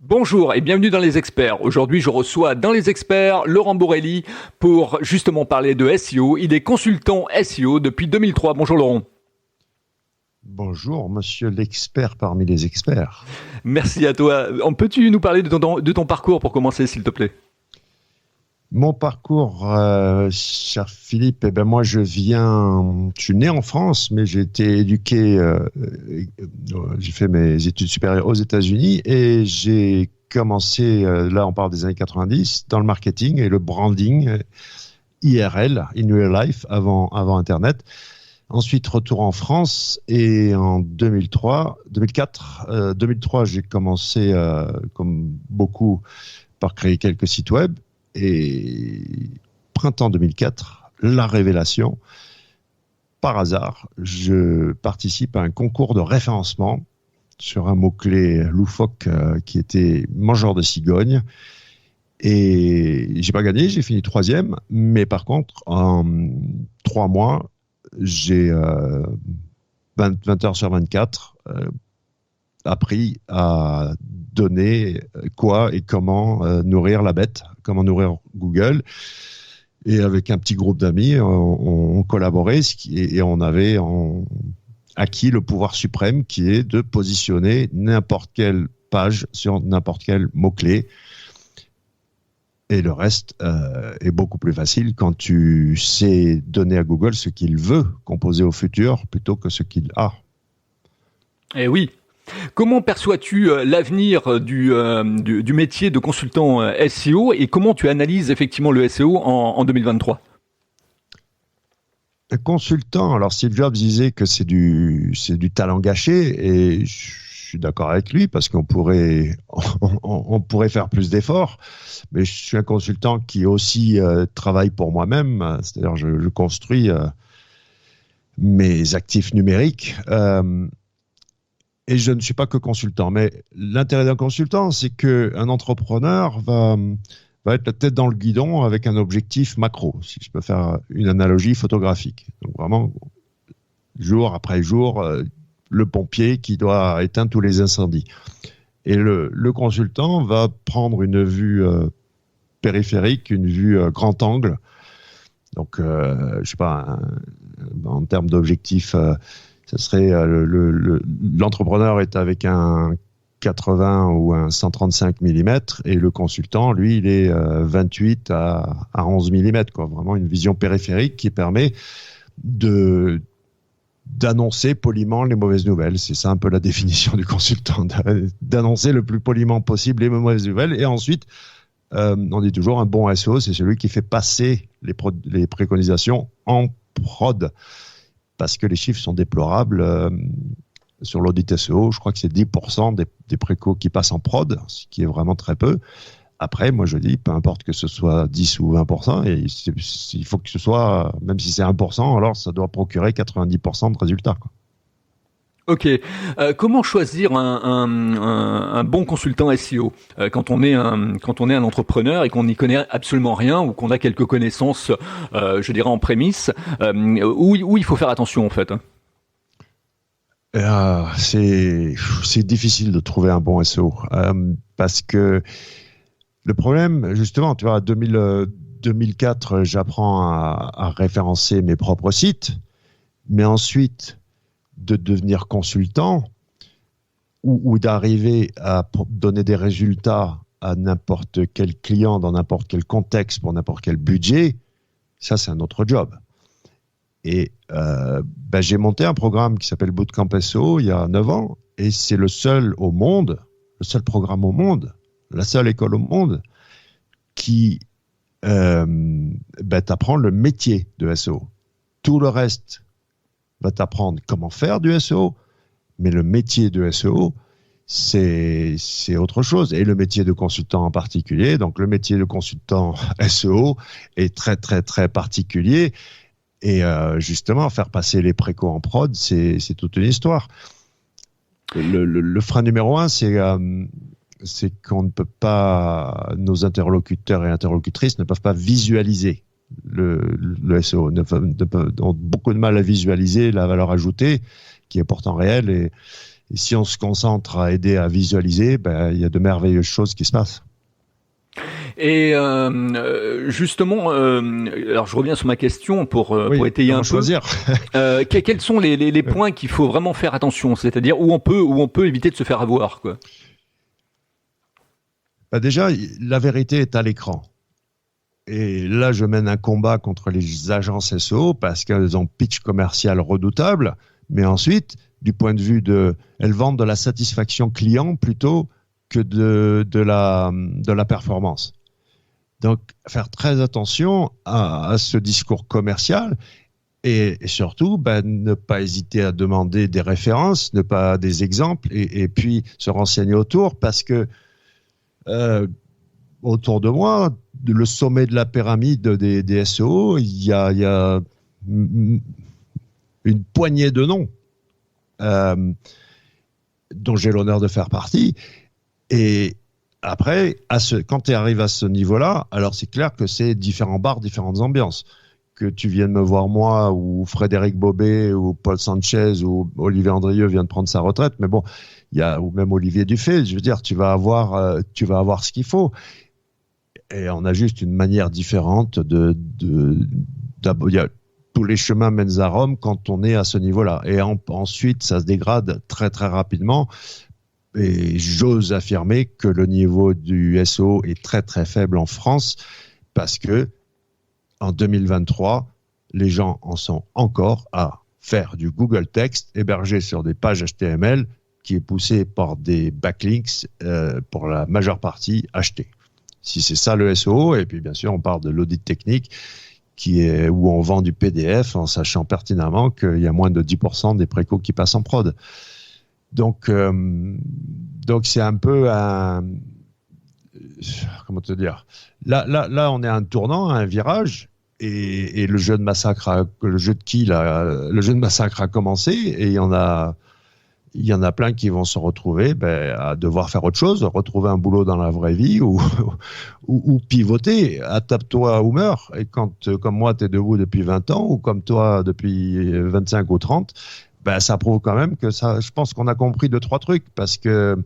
Bonjour et bienvenue dans Les Experts. Aujourd'hui, je reçois dans Les Experts Laurent Borelli pour justement parler de SEO. Il est consultant SEO depuis 2003. Bonjour Laurent. Bonjour, monsieur l'expert parmi les experts. Merci à toi. Peux-tu nous parler de ton parcours pour commencer, s'il te plaît ? Mon parcours, cher Philippe, moi je suis né en France, mais j'ai été éduqué, j'ai fait mes études supérieures aux États-Unis et j'ai commencé, là on parle des années 90, dans le marketing et le branding IRL, in real life, avant Internet. Ensuite, retour en France et en 2003, j'ai commencé, comme beaucoup, par créer quelques sites web. Et printemps 2004, la révélation, par hasard, je participe à un concours de référencement sur un mot-clé loufoque qui était mangeur de cigogne. Et j'ai pas gagné, j'ai fini 3e, mais par contre, en 3 mois, j'ai 20 heures sur 24 appris à donner quoi et comment nourrir la bête, comment nourrir Google. Et avec un petit groupe d'amis, on collaborait et on avait acquis le pouvoir suprême qui est de positionner n'importe quelle page sur n'importe quel mot-clé. Et le reste est beaucoup plus facile quand tu sais donner à Google ce qu'il veut composer au futur plutôt que ce qu'il a. Eh oui. Comment perçois-tu l'avenir du métier de consultant SEO et comment tu analyses effectivement le SEO en 2023 ? Un consultant, alors Steve Jobs disait que c'est du talent gâché et je suis d'accord avec lui parce qu'on pourrait faire plus d'efforts, mais je suis un consultant qui aussi travaille pour moi-même, c'est-à-dire je construis mes actifs numériques. Et je ne suis pas que consultant, mais l'intérêt d'un consultant, c'est qu'un entrepreneur va être la tête dans le guidon avec un objectif macro, si je peux faire une analogie photographique. Donc vraiment, jour après jour, le pompier qui doit éteindre tous les incendies. Et le consultant va prendre une vue périphérique, une vue grand angle. Donc, je sais pas, en termes d'objectif... ce serait l'entrepreneur est avec un 80 ou un 135 mm et le consultant, lui, il est 28 à 11 mm, quoi. Vraiment une vision périphérique qui permet d'annoncer poliment les mauvaises nouvelles. C'est ça un peu la définition du consultant, d'annoncer le plus poliment possible les mauvaises nouvelles. Et ensuite, on dit toujours un bon SEO, c'est celui qui fait passer les préconisations en prod. Parce que les chiffres sont déplorables. Sur l'audit SEO, je crois que c'est 10% des précos qui passent en prod, ce qui est vraiment très peu. Après, moi je dis, peu importe que ce soit 10 ou 20%, et il faut que ce soit, même si c'est 1%, alors ça doit procurer 90% de résultats, quoi. Ok. Comment choisir un bon consultant SEO quand on est un entrepreneur et qu'on n'y connaît absolument rien ou qu'on a quelques connaissances, je dirais en prémisse, où il faut faire attention en fait. C'est difficile de trouver un bon SEO parce que le problème, justement, tu vois, 2004, j'apprends à référencer mes propres sites, mais ensuite de devenir consultant ou d'arriver à donner des résultats à n'importe quel client dans n'importe quel contexte pour n'importe quel budget, ça c'est un autre job. Et j'ai monté un programme qui s'appelle Bootcamp SEO il y a 9 ans et c'est le seul programme au monde, la seule école au monde qui t'apprend le métier de SEO. Tout le reste va t'apprendre comment faire du SEO, mais le métier de SEO, c'est autre chose. Et le métier de consultant en particulier, donc le métier de consultant SEO est très, très, très particulier. Et justement, faire passer les précos en prod, c'est toute une histoire. Le frein numéro 1, c'est qu'on ne peut pas, nos interlocuteurs et interlocutrices ne peuvent pas visualiser le SEO, ont beaucoup de mal à visualiser la valeur ajoutée qui est pourtant réelle Et si on se concentre à aider à visualiser, il y a de merveilleuses choses qui se passent. Et justement, alors je reviens sur ma question pour étayer un peu. Choisir. Quels sont les points qu'il faut vraiment faire attention, c'est-à-dire où on peut éviter de se faire avoir, quoi. Déjà, la vérité est à l'écran. Et là, je mène un combat contre les agences SEO parce qu'elles ont pitch commercial redoutable. Mais ensuite, du point de vue elles vendent de la satisfaction client plutôt que de la performance. Donc, faire très attention à ce discours commercial et surtout, ne pas hésiter à demander des références, des exemples et puis se renseigner autour parce que autour de moi, le sommet de la pyramide des SEO, il y a une poignée de noms dont j'ai l'honneur de faire partie. Et après, quand tu arrives à ce niveau-là, alors c'est clair que c'est différents bars, différentes ambiances. Que tu viennes me voir moi, ou Frédéric Bobet, ou Paul Sanchez, ou Olivier Andrieux vient de prendre sa retraite, mais bon, ou même Olivier Dufay, je veux dire, tu vas avoir ce qu'il faut. Et on a juste une manière différente tous les chemins mènent à Rome quand on est à ce niveau-là. Et ensuite, ça se dégrade très, très rapidement. Et j'ose affirmer que le niveau du SEO est très très faible en France parce que en 2023, les gens en sont encore à faire du Google Text hébergé sur des pages HTML qui est poussé par des backlinks pour la majeure partie achetés. Si c'est ça le SEO, et puis bien sûr on parle de l'audit technique où on vend du PDF en sachant pertinemment qu'il y a moins de 10% des précaux qui passent en prod. Donc c'est un peu comment te dire. Là, on est à un tournant, à un virage, et le jeu de massacre a commencé, et il y en a plein qui vont se retrouver à devoir faire autre chose, retrouver un boulot dans la vraie vie ou pivoter. Tape-toi ou meurs. Et quand, comme moi, tu es debout depuis 20 ans, ou comme toi depuis 25 ou 30, ça prouve quand même que je pense qu'on a compris 2-3 trucs, parce que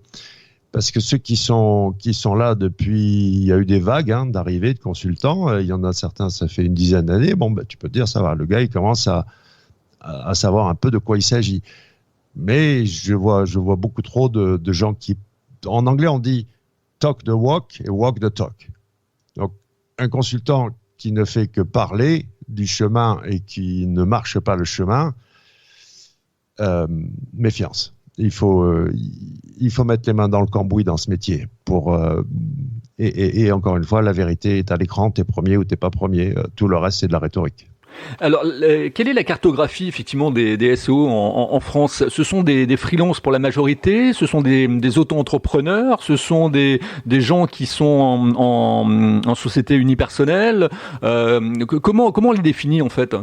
ceux qui sont là depuis, il y a eu des vagues d'arrivée de consultants. Il y en a certains, ça fait une dizaine d'années. Bon, tu peux te dire, ça va. Le gars, il commence à savoir un peu de quoi il s'agit. Mais je vois beaucoup trop de gens qui, en anglais, on dit talk the walk et walk the talk. Donc, un consultant qui ne fait que parler du chemin et qui ne marche pas le chemin, méfiance. Il faut mettre les mains dans le cambouis dans ce métier et encore une fois, la vérité est à l'écran. T'es premier ou t'es pas premier. Tout le reste, c'est de la rhétorique. Alors, quelle est la cartographie effectivement des SEO en France? Ce sont des freelances pour la majorité, ce sont des auto-entrepreneurs, ce sont des gens qui sont en société unipersonnelle. Comment on les définit en fait?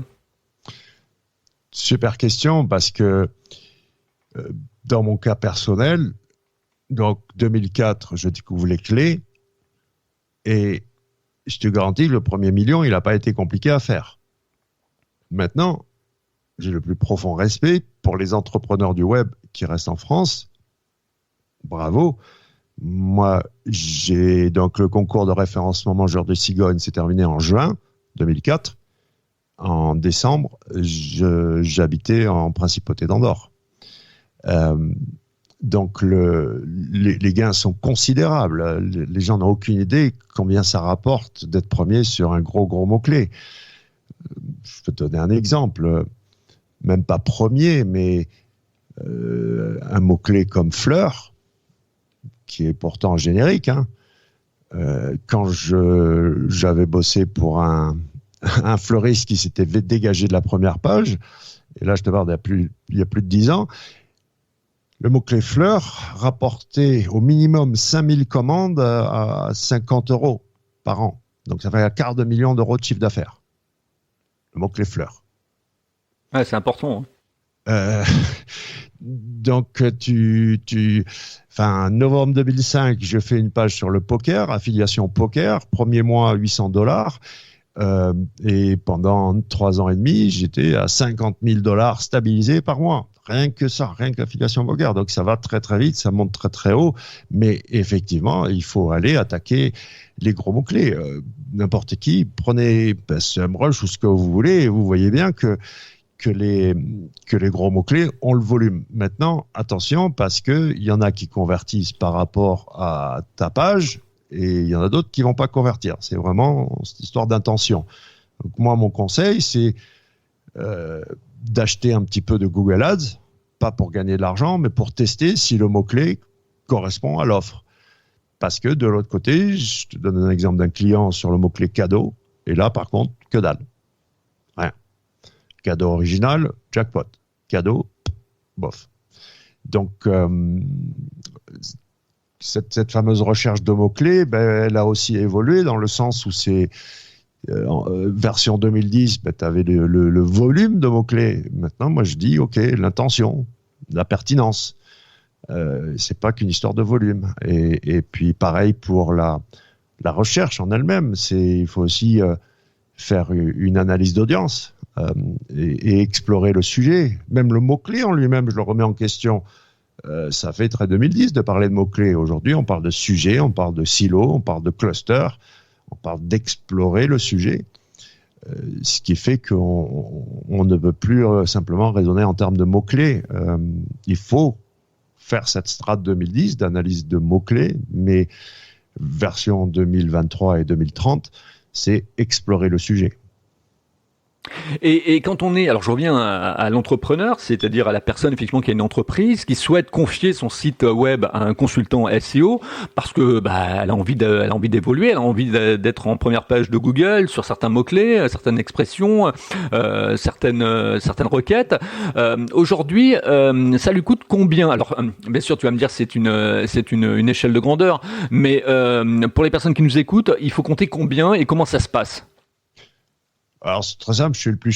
Super question, parce que dans mon cas personnel, donc 2004, je découvre les clés et je te garantis que le premier million, il n'a pas été compliqué à faire. Maintenant, j'ai le plus profond respect pour les entrepreneurs du web qui restent en France. Bravo. Moi, j'ai donc le concours de référencement Mangeur de Cigogne s'est terminé en juin 2004. En décembre, j'habitais en Principauté d'Andorre. Donc les gains sont considérables. Les gens n'ont aucune idée combien ça rapporte d'être premier sur un gros mot-clé. Je peux te donner un exemple, même pas premier, mais un mot-clé comme fleur, qui est pourtant générique. Quand j'avais bossé pour un fleuriste qui s'était dégagé de la première page, et là je te parle il y a plus de 10 ans, le mot-clé fleur rapportait au minimum 5000 commandes à 50 € par an. Donc ça fait un quart de million d'euros de chiffre d'affaires. Le mot-clé fleur. Ouais, c'est important. Donc, novembre 2005, je fais une page sur le poker, affiliation poker, premier mois $800, et pendant 3 ans et demi, j'étais à $50 000 stabilisés par mois. Rien que ça, rien que l'affiliation bancaire. Donc ça va très très vite, ça monte très très haut. Mais effectivement, il faut aller attaquer les gros mots-clés. N'importe qui, prenez SEMrush ou ce que vous voulez, et vous voyez bien que les gros mots-clés ont le volume. Maintenant, attention, parce qu'il y en a qui convertissent par rapport à ta page, et il y en a d'autres qui vont pas convertir. C'est vraiment cette histoire d'intention. Donc moi, mon conseil, c'est d'acheter un petit peu de Google Ads, pas pour gagner de l'argent, mais pour tester si le mot-clé correspond à l'offre. Parce que de l'autre côté, je te donne un exemple d'un client sur le mot-clé cadeau, et là, par contre, que dalle. Rien. Cadeau original, jackpot. Cadeau, bof. Donc, cette fameuse recherche de mots-clés, elle a aussi évolué dans le sens où c'est version 2010, tu avais le volume de mots-clés. Maintenant, moi, je dis, OK, l'intention, la pertinence. C'est pas qu'une histoire de volume. Et puis, pareil pour la recherche en elle-même. Il faut aussi faire une analyse d'audience et explorer le sujet. Même le mot-clé en lui-même, je le remets en question. Ça fait très 2010 de parler de mots-clés. Aujourd'hui, on parle de sujet, on parle de silo, on parle de cluster. On parle d'explorer le sujet, ce qui fait qu'on ne peut plus simplement raisonner en termes de mots-clés. Il faut faire cette strate 2010 d'analyse de mots-clés, mais version 2023 et 2030, c'est explorer le sujet. Et quand on est, alors je reviens à l'entrepreneur, c'est-à-dire à la personne effectivement qui a une entreprise, qui souhaite confier son site web à un consultant SEO parce que elle a envie d'évoluer, elle a envie d'être en première page de Google sur certains mots-clés, certaines expressions, certaines requêtes. Aujourd'hui, ça lui coûte combien? Alors bien sûr, tu vas me dire c'est une échelle de grandeur, mais pour les personnes qui nous écoutent, il faut compter combien et comment ça se passe? Alors, c'est très simple, je suis le plus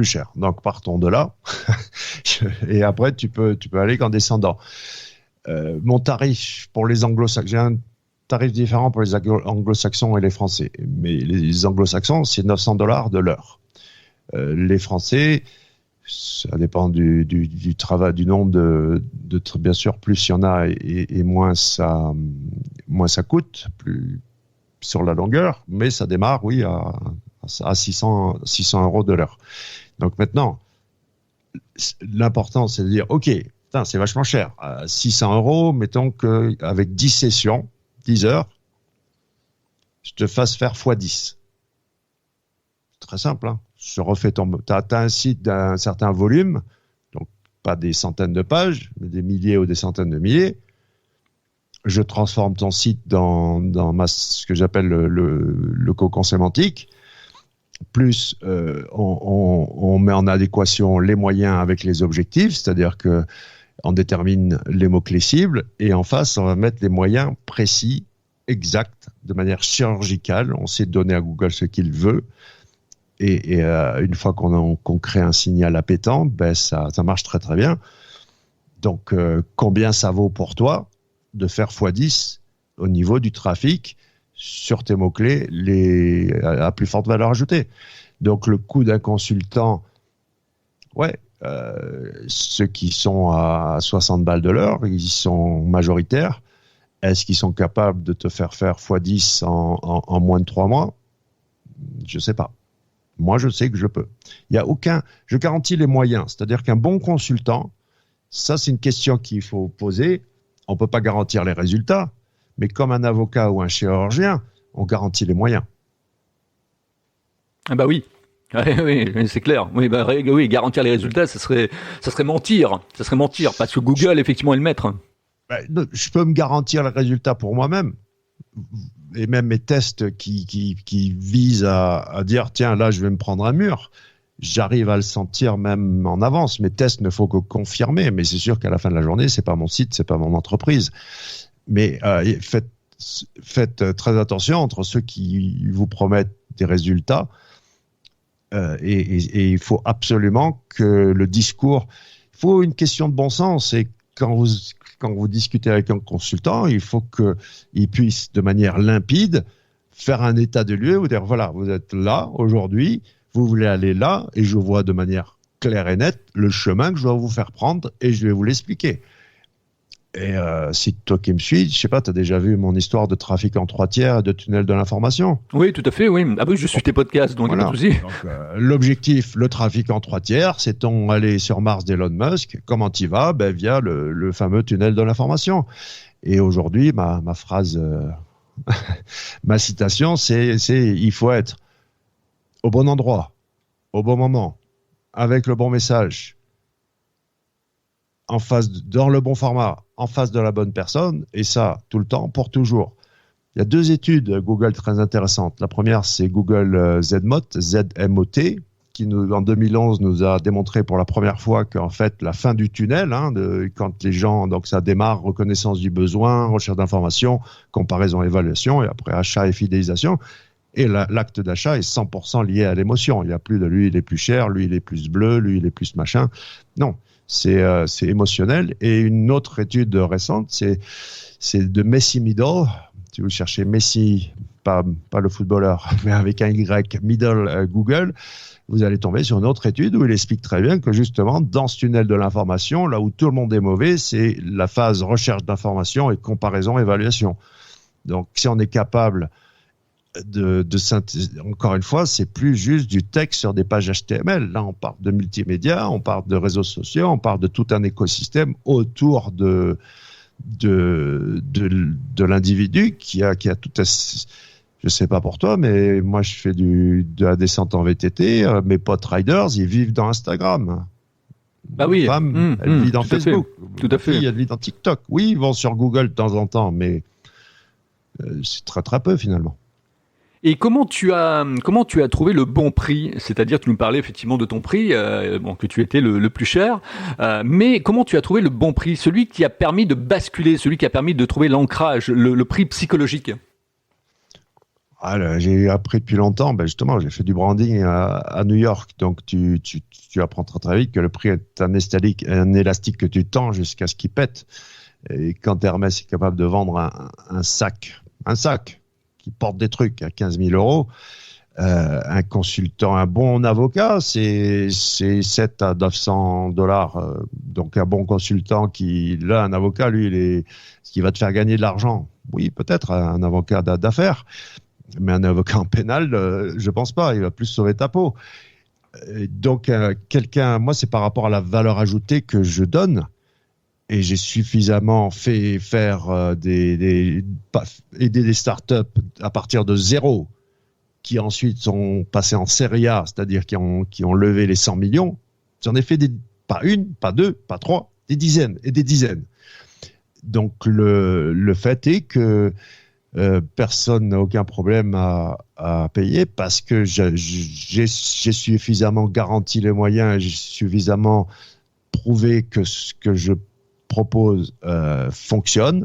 cher. Donc, partons de là. Et après, tu peux aller qu'en descendant. Mon tarif pour les anglo-saxons, j'ai un tarif différent pour les anglo-saxons et les français. Mais les anglo-saxons, c'est $900 de l'heure. Les français, ça dépend du travail, du nombre de bien sûr, plus il y en a et moins ça coûte, plus sur la longueur. Mais ça démarre, oui, à 600 € de l'heure. Donc maintenant, l'important, c'est de dire, OK, c'est vachement cher. 600 €, mettons qu'avec 10 sessions, 10 heures, je te fasse faire x10. C'est très simple. Hein. Je refais t'as un site d'un certain volume, donc pas des centaines de pages, mais des milliers ou des centaines de milliers. Je transforme ton site dans ce que j'appelle le cocon sémantique. Plus on met en adéquation les moyens avec les objectifs, c'est-à-dire que on détermine les mots-clés cibles et en face, on va mettre les moyens précis, exacts, de manière chirurgicale. On sait donner à Google ce qu'il veut et une fois qu'on crée un signal appétant, ça marche très très bien. Donc, combien ça vaut pour toi de faire x10 au niveau du trafic sur tes mots-clés à plus forte valeur ajoutée. Donc, le coût d'un consultant, ceux qui sont à 60 balles de l'heure, ils sont majoritaires. Est-ce qu'ils sont capables de te faire x10 en moins de 3 mois? Je ne sais pas. Moi, je sais que je peux. Je garantis les moyens. C'est-à-dire qu'un bon consultant, ça, c'est une question qu'il faut poser. On ne peut pas garantir les résultats. Mais comme un avocat ou un chirurgien, on garantit les moyens. Ah bah oui, oui, c'est clair. Oui, oui, garantir les résultats, ça serait mentir. Ça serait mentir parce que Google, effectivement, est le maître. Je peux me garantir les résultats pour moi-même. Et même mes tests qui visent à dire, tiens, là, je vais me prendre un mur. J'arrive à le sentir même en avance. Mes tests ne font que confirmer. Mais c'est sûr qu'à la fin de la journée, c'est pas mon site, c'est pas mon entreprise. Mais faites très attention entre ceux qui vous promettent des résultats et il faut absolument que le discours... Il faut une question de bon sens et quand vous discutez avec un consultant, il faut qu'il puisse de manière limpide faire un état de lieu, vous dire voilà, vous êtes là aujourd'hui, vous voulez aller là et je vois de manière clair et net le chemin que je dois vous faire prendre et je vais vous l'expliquer. Et si toi qui me suis, je sais pas, tu as déjà vu mon histoire de trafic en 3/4 et de tunnel de l'information? Oui, tout à fait, oui. Ah oui, je suis tes podcasts, donc Voilà. pas de souci. Donc, l'objectif, le trafic en 3/4, c'est-on aller sur Mars d'Elon Musk? Comment t'y vas? Ben, via le fameux tunnel de l'information. Et aujourd'hui, ma phrase, ma citation, c'est il faut être au bon endroit, au bon moment, avec le bon message, dans le bon format, en face de la bonne personne, et ça, tout le temps, pour toujours. Il y a 2 études Google très intéressantes. La première, c'est Google ZMOT, Z-M-O-T, qui en 2011 nous a démontré pour la première fois qu'en fait, la fin du tunnel, quand les gens, donc ça démarre, reconnaissance du besoin, recherche d'informations, comparaison, évaluation, et après achat et fidélisation. Et l'acte d'achat est 100% lié à l'émotion. Il n'y a plus de lui, il est plus cher, lui, il est plus bleu, lui, il est plus machin. Non, c'est émotionnel. Et une autre étude récente, c'est de Messi Middle. Si vous cherchez Messi, pas le footballeur, mais avec un Y, Middle Google, vous allez tomber sur une autre étude où il explique très bien que justement, dans ce tunnel de l'information, là où tout le monde est mauvais, c'est la phase recherche d'information et comparaison, évaluation. Donc, si on est capable de synthétiser, encore une fois, c'est plus juste du texte sur des pages HTML. Là, on parle de multimédia, on parle de réseaux sociaux, on parle de tout un écosystème autour de l'individu qui a tout à... Je sais pas pour toi, mais moi, je fais de la descente en VTT. Mes potes riders, ils vivent dans Instagram. Bah oui. Ma femme, elle vit dans Facebook. Tout à fait. Elle vit dans TikTok. Oui, ils vont sur Google de temps en temps, mais c'est très, très peu finalement. Et comment tu as trouvé le bon prix? C'est-à-dire, tu nous parlais effectivement de ton prix, que tu étais le plus cher, mais comment tu as trouvé le bon prix, celui qui a permis de basculer, celui qui a permis de trouver l'ancrage, le prix psychologique? J'ai appris depuis longtemps, justement, j'ai fait du branding à New York, donc tu apprends très très vite que le prix est un élastique que tu tends jusqu'à ce qu'il pète. Et quand Hermès est capable de vendre un sac qui porte des trucs à 15 000 euros, un consultant, un bon avocat, c'est 7 à 900 $. Donc un bon consultant un avocat, lui, qui va te faire gagner de l'argent. Oui, peut-être un avocat d'affaires, mais un avocat en pénal, je pense pas. Il va plus sauver ta peau. Donc moi, c'est par rapport à la valeur ajoutée que je donne. Et j'ai suffisamment fait faire aider des startups à partir de zéro, qui ensuite sont passés en série A, c'est-à-dire qui ont levé les 100 millions. J'en ai fait pas une, pas deux, pas trois, des dizaines et des dizaines. Donc le fait est que personne n'a aucun problème à payer parce que j'ai suffisamment garanti les moyens, j'ai suffisamment prouvé que ce que je propose fonctionne,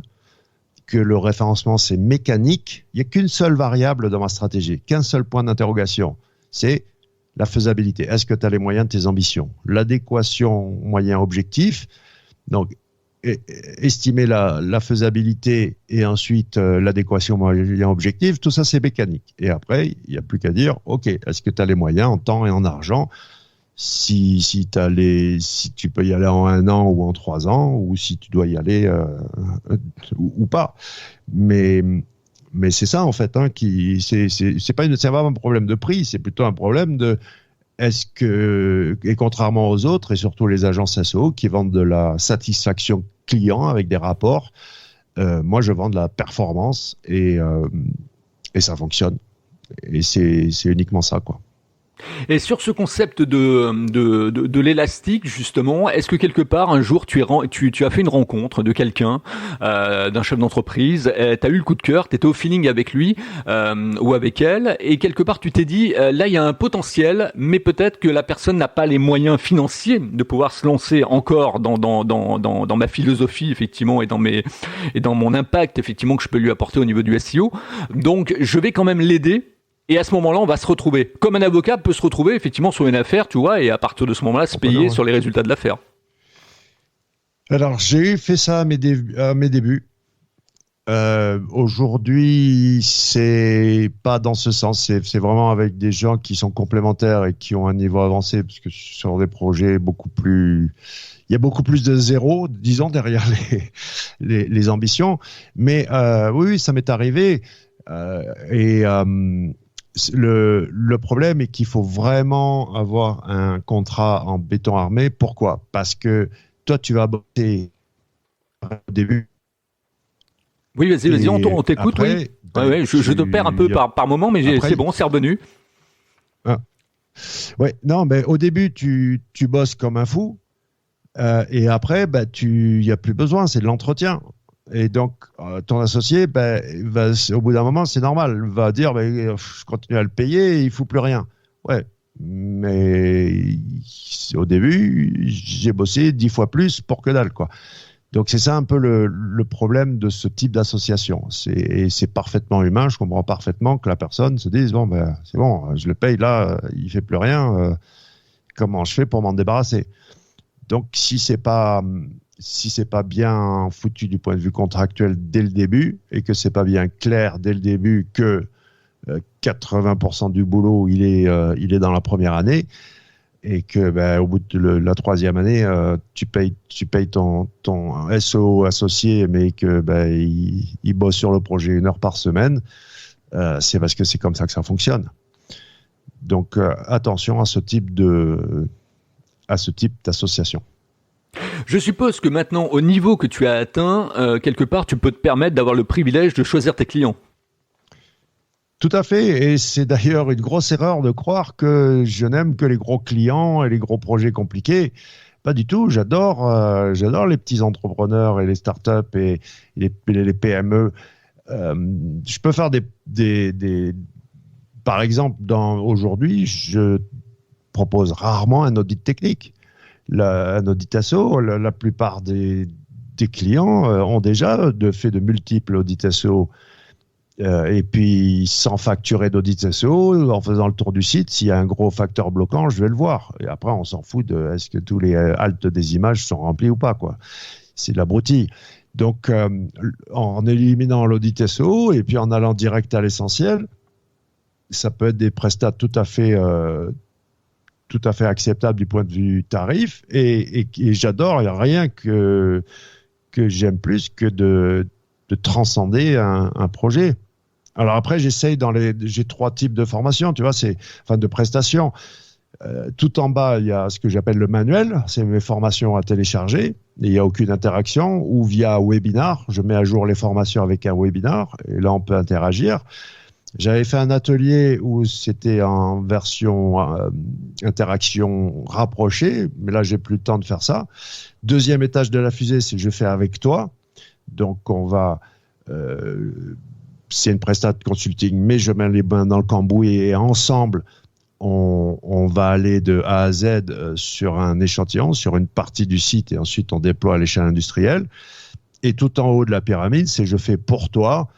que le référencement c'est mécanique. Il n'y a qu'une seule variable dans ma stratégie, qu'un seul point d'interrogation, c'est la faisabilité. Est-ce que tu as les moyens de tes ambitions? L'adéquation moyen-objectif, donc estimer la faisabilité et ensuite l'adéquation moyen-objectif, tout ça c'est mécanique. Et après, il n'y a plus qu'à dire, ok, est-ce que tu as les moyens en temps et en argent? Si tu peux y aller en 1 an ou en 3 ans, ou si tu dois y aller ou pas. Mais c'est ça en fait, c'est pas un problème de prix, c'est plutôt un problème de et contrairement aux autres et surtout les agences SEO qui vendent de la satisfaction client avec des rapports, moi je vends de la performance et ça fonctionne. Et c'est uniquement ça, quoi. Et sur ce concept de l'élastique, justement, est-ce que quelque part, un jour, tu as fait une rencontre de quelqu'un, d'un chef d'entreprise, tu as eu le coup de cœur, tu étais au feeling avec lui ou avec elle, et quelque part, tu t'es dit, là, il y a un potentiel, mais peut-être que la personne n'a pas les moyens financiers de pouvoir se lancer encore dans ma philosophie, effectivement, et dans mon impact, effectivement, que je peux lui apporter au niveau du SEO. Donc, je vais quand même l'aider. Et à ce moment-là, on va se retrouver. Comme un avocat peut se retrouver effectivement sur une affaire, tu vois, et à partir de ce moment-là, se payer sur les résultats de l'affaire. Alors, j'ai fait ça à mes débuts. Aujourd'hui, c'est pas dans ce sens. C'est vraiment avec des gens qui sont complémentaires et qui ont un niveau avancé, parce que sur des projets beaucoup plus, il y a beaucoup plus de zéro, disons, derrière les ambitions. Mais oui, ça m'est arrivé. Le problème est qu'il faut vraiment avoir un contrat en béton armé. Pourquoi? Parce que toi, tu vas bosser au début. Oui, vas-y, on t'écoute, après, oui. Ouais, je te perds un peu par moment, mais c'est bon, c'est revenu. Ah. Ouais, non, mais au début, tu bosses comme un fou, et après, il n'y a plus besoin, c'est de l'entretien. Et donc, ton associé, au bout d'un moment, c'est normal, va dire, je continue à le payer, il ne fout plus rien. Ouais, mais au début, j'ai bossé 10 fois plus pour que dalle, quoi. Donc c'est ça un peu le problème de ce type d'association. C'est parfaitement humain, je comprends parfaitement que la personne se dise, c'est bon, je le paye là, il fait plus rien, comment je fais pour m'en débarrasser? Donc si c'est pas bien foutu du point de vue contractuel dès le début, et que c'est pas bien clair dès le début que 80% du boulot il est dans la première année, et que au bout de la troisième année, tu payes ton SO associé, mais que il bosse sur le projet 1 heure par semaine, c'est parce que c'est comme ça que ça fonctionne. Donc attention à ce type d'association. Je suppose que maintenant, au niveau que tu as atteint, quelque part, tu peux te permettre d'avoir le privilège de choisir tes clients. Tout à fait, et c'est d'ailleurs une grosse erreur de croire que je n'aime que les gros clients et les gros projets compliqués. Pas du tout, j'adore les petits entrepreneurs et les startups et les PME. Je peux faire par exemple, aujourd'hui, je propose rarement un audit technique. Un audit ASSO, la plupart des clients ont déjà fait de multiples audits ASSO. Et puis, sans facturer d'audit SEO, en faisant le tour du site, s'il y a un gros facteur bloquant, je vais le voir. Et après, on s'en fout de est-ce que tous les haltes des images sont remplis ou pas, quoi. C'est de l'abruti. Donc, en éliminant l'audit SEO et puis en allant direct à l'essentiel, ça peut être des prestats tout à fait acceptables du point de vue tarif. Et j'adore, il n'y a rien que j'aime plus que de transcender un projet. Alors après, j'ai 3 types de formations, tu vois, de prestations. Tout en bas, il y a ce que j'appelle le manuel, c'est mes formations à télécharger. Il n'y a aucune interaction, ou via webinar, je mets à jour les formations avec un webinar, et là on peut interagir. J'avais fait un atelier où c'était en version interaction rapprochée, mais là j'ai plus le temps de faire ça. Deuxième étage de la fusée, c'est je fais avec toi. Donc on va... c'est une prestation de consulting, mais je mets les mains dans le cambouis et ensemble, on va aller de A à Z sur un échantillon, sur une partie du site, et ensuite on déploie à l'échelle industrielle. Et tout en haut de la pyramide, c'est je fais pour toi.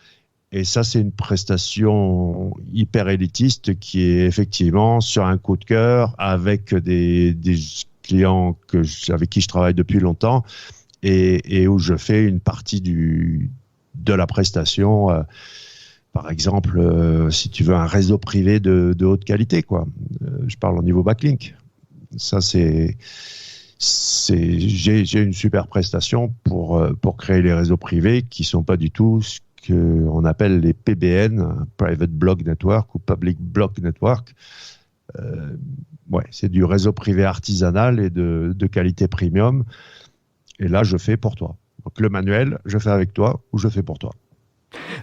Et ça, c'est une prestation hyper élitiste qui est effectivement sur un coup de cœur avec des clients avec qui je travaille depuis longtemps, et où je fais une partie de la prestation. Par exemple, si tu veux un réseau privé de haute qualité, quoi. Je parle au niveau backlink. Ça, j'ai une super prestation pour créer les réseaux privés qui sont pas du tout ce qu'on appelle les PBN, Private Block Network ou Public Block Network. C'est du réseau privé artisanal et de qualité premium. Et là, je fais pour toi. Donc le manuel, je fais avec toi ou je fais pour toi.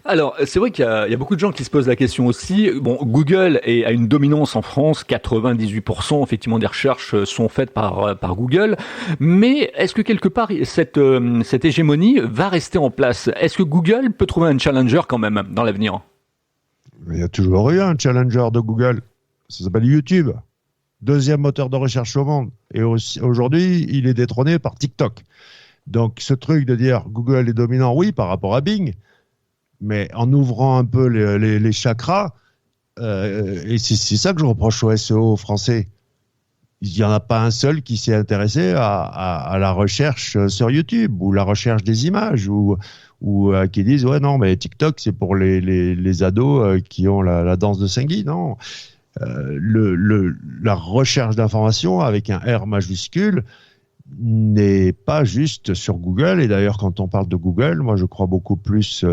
Alors, c'est vrai qu'il y a beaucoup de gens qui se posent la question aussi. Bon, Google a une dominance en France, 98% effectivement des recherches sont faites par Google. Mais est-ce que quelque part cette hégémonie va rester en place? Est-ce que Google peut trouver un challenger quand même dans l'avenir? Il y a toujours eu un challenger de Google. Ça s'appelle YouTube. Deuxième moteur de recherche au monde. Et aujourd'hui, il est détrôné par TikTok. Donc, ce truc de dire Google est dominant, oui, par rapport à Bing, mais en ouvrant un peu les chakras, et c'est ça que je reproche au SEO français. il n'y en a pas un seul qui s'est intéressé à la recherche sur YouTube ou la recherche des images ou qui disent ouais non mais TikTok c'est pour les ados qui ont la danse de Saint-Guy. Non, la recherche d'information avec un R majuscule n'est pas juste sur Google. Et d'ailleurs quand on parle de Google, moi je crois beaucoup plus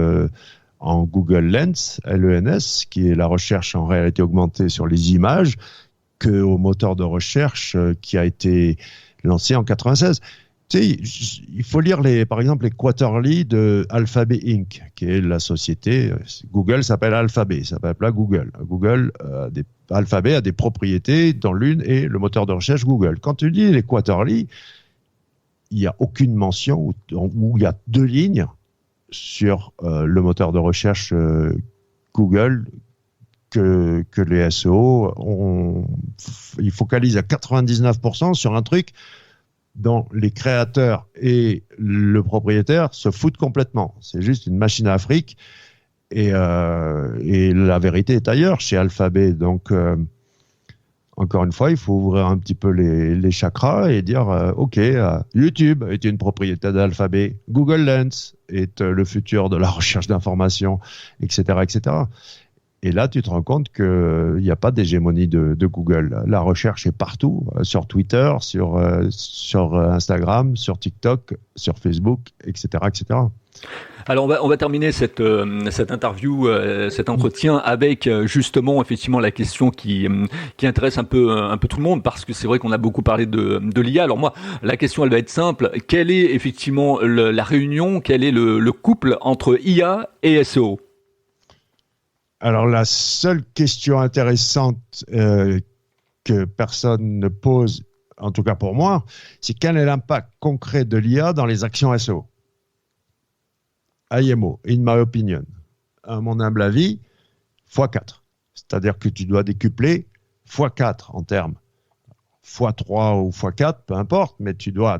en Google Lens, LENS, qui est la recherche en réalité augmentée sur les images, qu'au moteur de recherche qui a été lancé en 96. Tu sais, il faut lire par exemple les quarterly de Alphabet Inc., qui est la société. Google s'appelle Alphabet, ça s'appelle pas Google. Alphabet a des propriétés dans l'une et le moteur de recherche Google. Quand tu lis les quarterly, il n'y a aucune mention où il y a 2 lignes sur le moteur de recherche Google que les SEO ils focalisent à 99% sur un truc dont les créateurs et le propriétaire se foutent complètement. C'est juste une machine à fric et la vérité est ailleurs chez Alphabet. Donc encore une fois, il faut ouvrir un petit peu les chakras et dire OK, YouTube est une propriété d'Alphabet, Google Lens est le futur de la recherche d'information, etc., etc. Et là, tu te rends compte qu'il n'y a pas d'hégémonie de Google. La recherche est partout, sur Twitter, sur Instagram, sur TikTok, sur Facebook, etc., etc. Alors on va terminer cette interview, cet entretien avec justement effectivement la question qui intéresse un peu tout le monde, parce que c'est vrai qu'on a beaucoup parlé de l'IA. Alors moi, la question elle va être simple. Quelle est effectivement la réunion, quel est le couple entre IA et SEO? Alors la seule question intéressante que personne ne pose, en tout cas pour moi, c'est quel est l'impact concret de l'IA dans les actions SEO? IMO, in my opinion, à mon humble avis, x4. C'est-à-dire que tu dois décupler x4 en termes x3 ou x4, peu importe, mais tu dois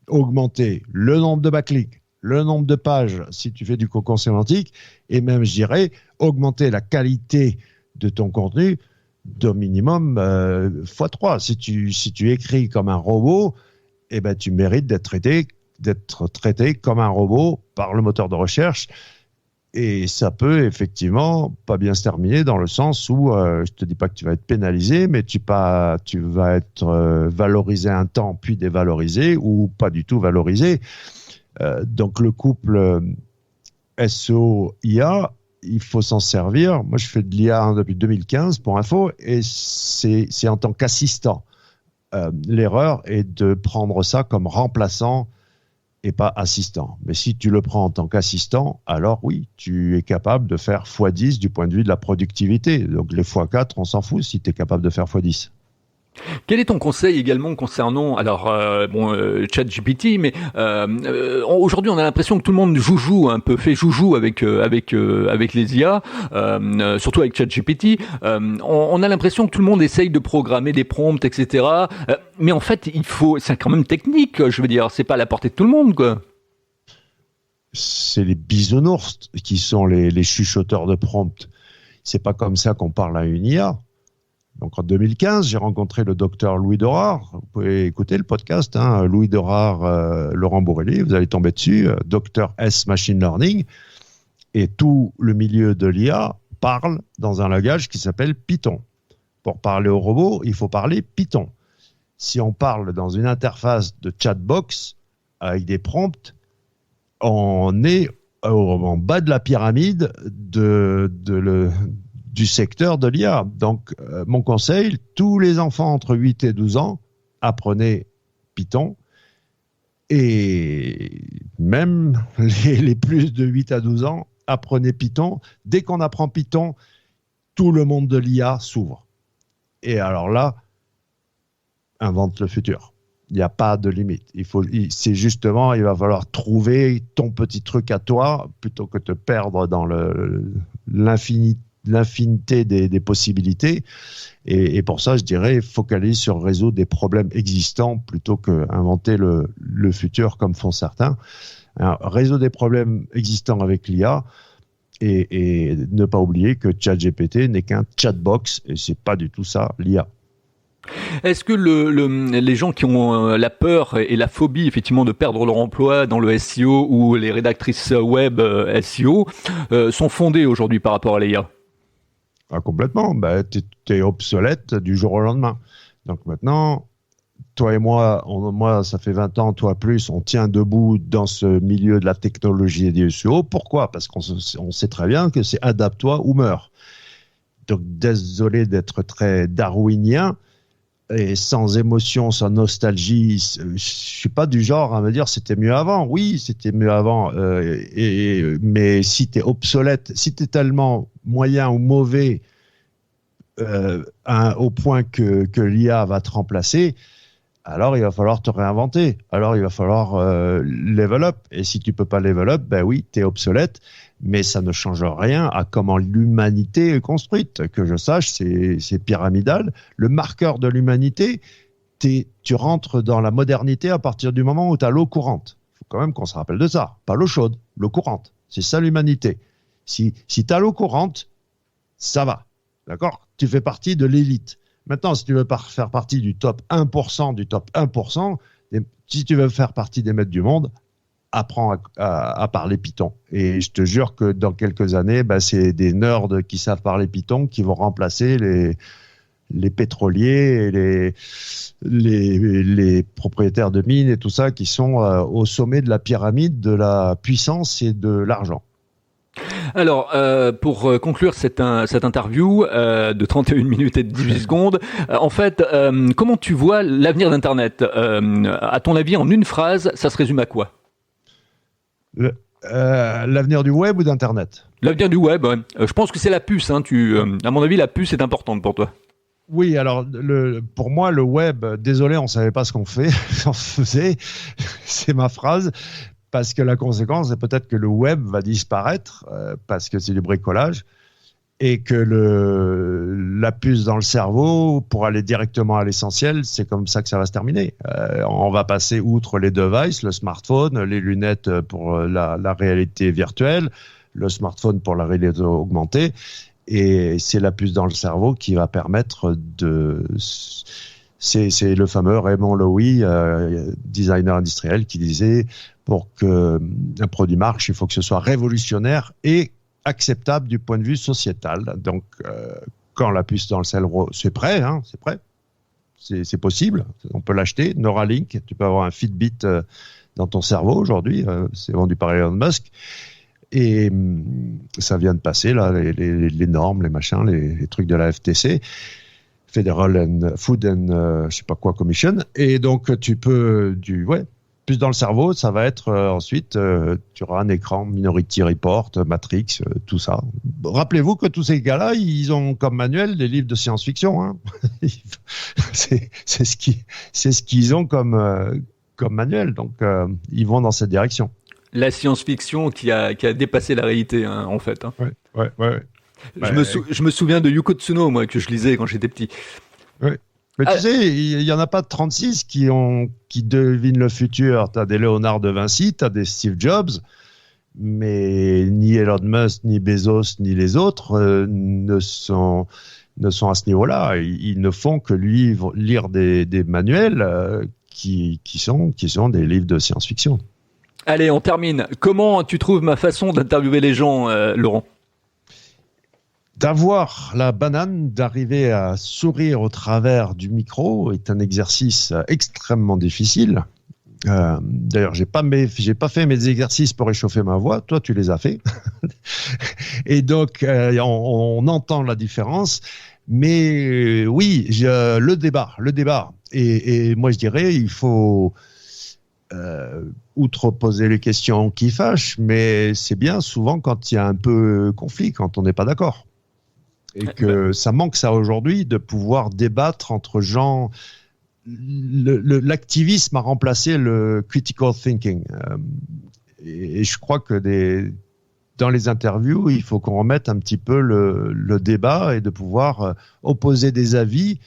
augmenter le nombre de backlinks, le nombre de pages si tu fais du cocon sémantique, et même, je dirais, augmenter la qualité de ton contenu d'au minimum x3. Si tu écris comme un robot, eh ben, tu mérites d'être traité comme un robot par le moteur de recherche, et ça peut effectivement pas bien se terminer dans le sens où je te dis pas que tu vas être pénalisé, mais tu vas être valorisé un temps puis dévalorisé ou pas du tout valorisé. Donc le couple SEO-IA, il faut s'en servir. Moi je fais de l'IA depuis 2015 pour info, et c'est en tant qu'assistant. L'erreur est de prendre ça comme remplaçant et pas assistant. Mais si tu le prends en tant qu'assistant, alors oui, tu es capable de faire x10 du point de vue de la productivité. Donc les x4, on s'en fout si tu es capable de faire x10. Quel est ton conseil également concernant ChatGPT, mais aujourd'hui on a l'impression que tout le monde fait joujou avec les IA, surtout avec ChatGPT. On a l'impression que tout le monde essaye de programmer des prompts, etc. Mais en fait, c'est quand même technique. Je veux dire, c'est pas à la portée de tout le monde, quoi. C'est les bisounours qui sont les chuchoteurs de prompts. C'est pas comme ça qu'on parle à une IA. Donc en 2015, j'ai rencontré le docteur Louis Dorard. Vous pouvez écouter le podcast, Louis Dorard, Laurent Bourrelli, vous allez tomber dessus, docteur S Machine Learning. Et tout le milieu de l'IA parle dans un langage qui s'appelle Python. Pour parler au robot, il faut parler Python. Si on parle dans une interface de chatbox avec des prompts, on est en bas de la pyramide du secteur de l'IA. Donc, mon conseil, tous les enfants entre 8 et 12 ans, apprenez Python. Et même les plus de 8 à 12 ans, apprenez Python. Dès qu'on apprend Python, tout le monde de l'IA s'ouvre. Et alors là, invente le futur. Il n'y a pas de limite. Il va falloir trouver ton petit truc à toi plutôt que de te perdre dans l'infinité des possibilités. Et pour ça, je dirais, focalise sur résoudre des problèmes existants plutôt qu'inventer le futur comme font certains. Alors, résoudre des problèmes existants avec l'IA et ne pas oublier que ChatGPT n'est qu'un chatbox et c'est pas du tout ça, l'IA. Est-ce que les gens qui ont la peur et la phobie effectivement de perdre leur emploi dans le SEO ou les rédactrices web SEO sont fondés aujourd'hui par rapport à l'IA? Ah, complètement. Bah, t'es obsolète du jour au lendemain. Donc maintenant, toi et moi, moi, ça fait 20 ans, toi plus, on tient debout dans ce milieu de la technologie et du SEO. Pourquoi? Parce qu'on sait très bien que c'est adapte-toi ou meurs. Donc, désolé d'être très darwinien et sans émotion, sans nostalgie. Je suis pas du genre à me dire c'était mieux avant. Oui, c'était mieux avant. Mais si tu es obsolète, si tu es tellement moyen ou mauvais au point que l'IA va te remplacer, alors il va falloir te réinventer. Alors il va falloir level up. Et si tu peux pas level up, ben oui, tu es obsolète. Mais ça ne change rien à comment l'humanité est construite. Que je sache, c'est pyramidal. Le marqueur de l'humanité, tu rentres dans la modernité à partir du moment où tu as l'eau courante. Il faut quand même qu'on se rappelle de ça. Pas l'eau chaude, l'eau courante. C'est ça l'humanité. Si tu as l'eau courante, ça va. D'accord? Tu fais partie de l'élite. Maintenant, si tu veux faire partie du top 1% du top 1%, si tu veux faire partie des maîtres du monde, apprends à parler Python. Et je te jure que dans quelques années, c'est des nerds qui savent parler Python qui vont remplacer les pétroliers et les propriétaires de mines et tout ça qui sont au sommet de la pyramide de la puissance et de l'argent. Alors, pour conclure cette interview de 31 minutes et 18 secondes, en fait, comment tu vois l'avenir d'Internet? À ton avis, en une phrase, ça se résume à quoi? L'avenir du web ou d'Internet? L'avenir du web, ouais. Je pense que c'est la puce. Hein, à mon avis, la puce est importante pour toi. Oui, alors pour moi, le web, désolé, on ne savait pas ce qu'on faisait, c'est ma phrase, parce que la conséquence, c'est peut-être que le web va disparaître, parce que c'est du bricolage, et que la puce dans le cerveau, pour aller directement à l'essentiel, c'est comme ça que ça va se terminer. On va passer outre les devices, le smartphone, les lunettes pour la réalité virtuelle, le smartphone pour la réalité augmentée, et c'est la puce dans le cerveau qui va permettre c'est le fameux Raymond Loewy, designer industriel, qui disait pour qu'un produit marche, il faut que ce soit révolutionnaire et acceptable du point de vue sociétal. Donc, quand la puce dans le cerveau, c'est prêt, hein, c'est prêt. C'est possible, on peut l'acheter. Neuralink, tu peux avoir un Fitbit dans ton cerveau aujourd'hui, c'est vendu par Elon Musk. Et ça vient de passer, là, les normes, les machins, les trucs de la FTC, Federal Food and je sais pas quoi Commission. Et donc, tu peux, plus dans le cerveau, ça va être ensuite, tu auras un écran, Minority Report, Matrix, tout ça. Rappelez-vous que tous ces gars-là, ils ont comme manuel des livres de science-fiction. Hein. c'est ce qu'ils ont comme manuel. Donc, ils vont dans cette direction. La science-fiction qui a dépassé la réalité, hein, en fait. Hein. Ouais. Je me souviens de Yuko Tsuno, moi, que je lisais quand j'étais petit. Ouais. Mais tu sais, il y en a pas de 36 qui devinent le futur. Tu as des Léonard de Vinci, tu as des Steve Jobs, mais ni Elon Musk, ni Bezos, ni les autres ne sont à ce niveau-là. Ils ne font que lire des manuels qui sont des livres de science-fiction. Allez, on termine. Comment tu trouves ma façon d'interviewer les gens, Laurent? D'avoir la banane, d'arriver à sourire au travers du micro est un exercice extrêmement difficile. D'ailleurs, j'ai pas fait mes exercices pour réchauffer ma voix. Toi, tu les as fait. Et donc, on entend la différence. Mais oui, le débat. Et moi, je dirais, il faut outre poser les questions qui fâchent, mais c'est bien souvent quand il y a un peu conflit, quand on n'est pas d'accord. Et que ça manque ça aujourd'hui, de pouvoir débattre entre gens. L'activisme a remplacé le critical thinking. Et je crois que dans les interviews, il faut qu'on remette un petit peu le débat et de pouvoir opposer des avis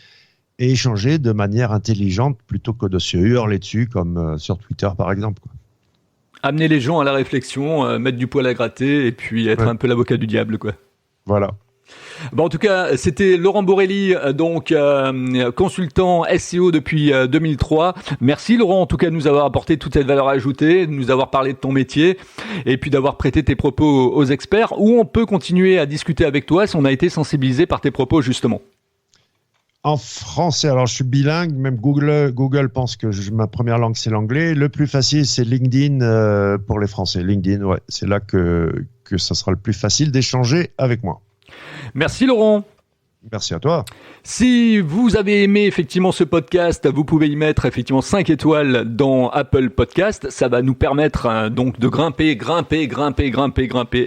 et échanger de manière intelligente plutôt que de se hurler dessus comme sur Twitter par exemple. Amener les gens à la réflexion, mettre du poil à gratter et puis être un peu l'avocat du diable, quoi. Voilà. Bon, en tout cas, c'était Laurent Borelli, donc consultant SEO depuis 2003. Merci Laurent, en tout cas, de nous avoir apporté toute cette valeur ajoutée, de nous avoir parlé de ton métier et puis d'avoir prêté tes propos aux experts. Où on peut continuer à discuter avec toi si on a été sensibilisé par tes propos justement? En français, alors je suis bilingue, même Google pense que ma première langue c'est l'anglais. Le plus facile c'est LinkedIn pour les Français. LinkedIn, ouais, c'est là que ça sera le plus facile d'échanger avec moi. Merci Laurent. Merci à toi. Si vous avez aimé effectivement ce podcast, vous pouvez y mettre effectivement 5 étoiles dans Apple Podcast. Ça va nous permettre donc de grimper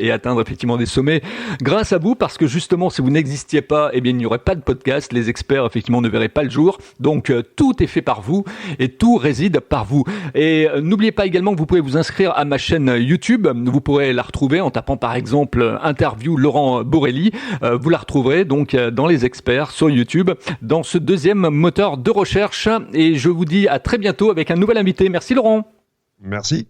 et atteindre effectivement des sommets grâce à vous, parce que justement si vous n'existiez pas, eh bien il n'y aurait pas de podcast. Les experts effectivement ne verraient pas le jour. Donc tout est fait par vous et tout réside par vous. Et n'oubliez pas également que vous pouvez vous inscrire à ma chaîne YouTube. Vous pourrez la retrouver en tapant par exemple interview Laurent Borelli. Vous la retrouverez donc dans les experts sur YouTube dans ce deuxième moteur de recherche, et je vous dis à très bientôt avec un nouvel invité. Merci Laurent. Merci.